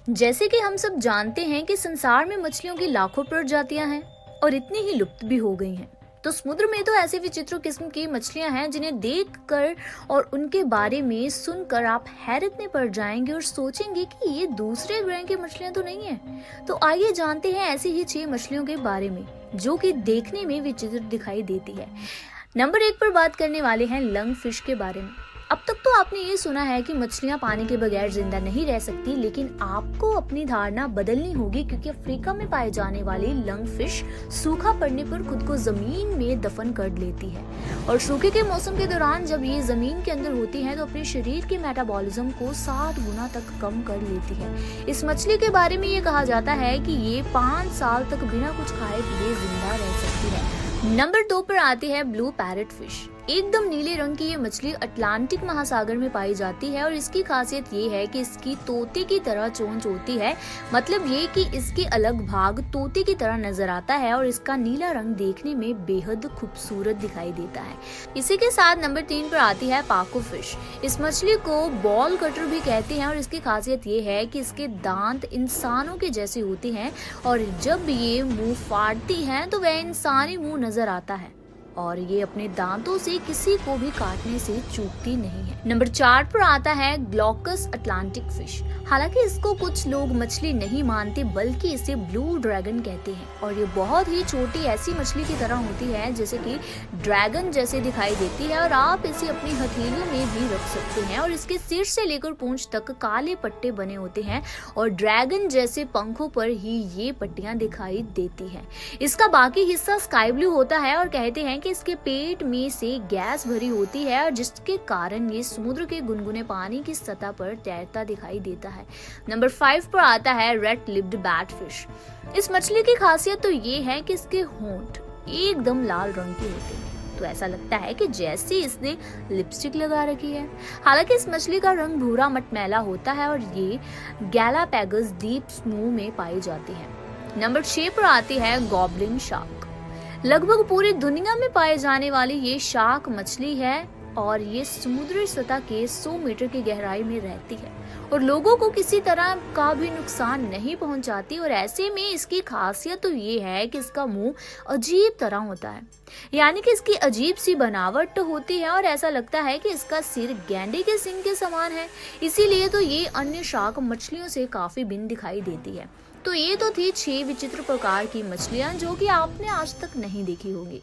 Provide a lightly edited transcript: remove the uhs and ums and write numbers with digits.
जैसे कि हम सब जानते हैं कि संसार में मछलियों की लाखों प्रजातियां हैं और इतनी ही लुप्त भी हो गई हैं। तो समुद्र में तो ऐसे विचित्र किस्म की मछलियां हैं जिन्हें देखकर और उनके बारे में सुनकर आप हैरत में पड़ जाएंगे और सोचेंगे कि ये दूसरे ग्रह की मछलियां तो नहीं है। तो आइए जानते हैं ऐसी ही 6 मछलियों के बारे में जो कि देखने में विचित्र दिखाई देती है। नंबर 1 पर बात करने वाले हैं लंग फिश के बारे में। अब तक तो आपने ये सुना है कि मछलियां पानी के बगैर जिंदा नहीं रह सकती, लेकिन आपको अपनी धारणा बदलनी होगी क्योंकि अफ्रीका में पाए जाने वाली लंग फिश सूखा पड़ने पर खुद को जमीन में दफन कर लेती है और सूखे के मौसम के दौरान जब ये जमीन के अंदर होती है तो अपने शरीर के मेटाबॉलिज्म को 60 गुना तक कम कर लेती है। इस मछली के बारे में ये कहा जाता है कि ये 5 साल तक बिना कुछ खाए पिए जिंदा रह सकती है। नंबर 2 पर आती है ब्लू पैरेट फिश। एकदम नीले रंग की ये मछली अटलांटिक महासागर में पाई जाती है और इसकी खासियत ये है कि इसकी तोते की तरह चोंच होती है। मतलब ये कि इसके अलग भाग तोते की तरह नजर आता है और इसका नीला रंग देखने में बेहद खूबसूरत दिखाई देता है। इसी के साथ नंबर 3 पर आती है पाको फिश। इस मछली को बॉल कटर भी कहते हैं और इसकी खासियत ये है कि इसके दांत इंसानों के जैसे होते हैं और जब ये मुंह फाड़ती है तो वह इंसानी मुंह नजर आता है और ये अपने दांतों से किसी को भी काटने से चूकती नहीं है। नंबर 4 पर आता है ग्लॉकस अटलांटिक फिश। हालांकि इसको कुछ लोग मछली नहीं मानते बल्कि इसे ब्लू ड्रैगन कहते हैं और ये बहुत ही छोटी ऐसी मछली की तरह होती है जैसे कि ड्रैगन जैसे दिखाई देती है और आप इसे अपनी हथेलियों में भी रख सकते हैं और इसके सिर से लेकर पूंछ तक काले पट्टे बने होते हैं और ड्रैगन जैसे पंखों पर ही ये पट्टियां दिखाई देती हैं। इसका बाकी हिस्सा स्काई ब्लू होता है और कहते हैं कि इसके पेट में से गैस भरी होती है और जिसके कारण ये समुद्र के गुनगुने पानी की सतह पर तैरता दिखाई देता है। नंबर 5 पर आता है रेड लिप्ड बैट फिश। इस मछली की खासियत तो ये है कि इसके होंठ एकदम लाल रंग के होते हैं, तो ऐसा लगता है कि जैसे इसने लिपस्टिक लगा रखी है। हालांकि इस मछली का रंग भूरा मटमैला होता है और ये गैलापैगोस द्वीप समूह में पाई जाती है। नंबर 6 पर आती है गॉबलिन शार्क। लगभग पूरी दुनिया में पाए जाने वाली ये शार्क मछली है और ये समुद्री सतह के 100 मीटर की गहराई में रहती है और लोगों को किसी तरह का भी नुकसान नहीं पहुंचाती और ऐसे में इसकी खासियत तो ये है कि इसका मुंह अजीब तरह होता है, यानी कि इसकी अजीब सी बनावट होती है और ऐसा लगता है कि इसका सिर गैंडे के सिंग के समान है। इसीलिए तो ये अन्य शार्क मछलियों से काफी भिन्न दिखाई देती है। तो ये तो थी 6 विचित्र प्रकार की मछलियां जो कि आपने आज तक नहीं देखी होंगी।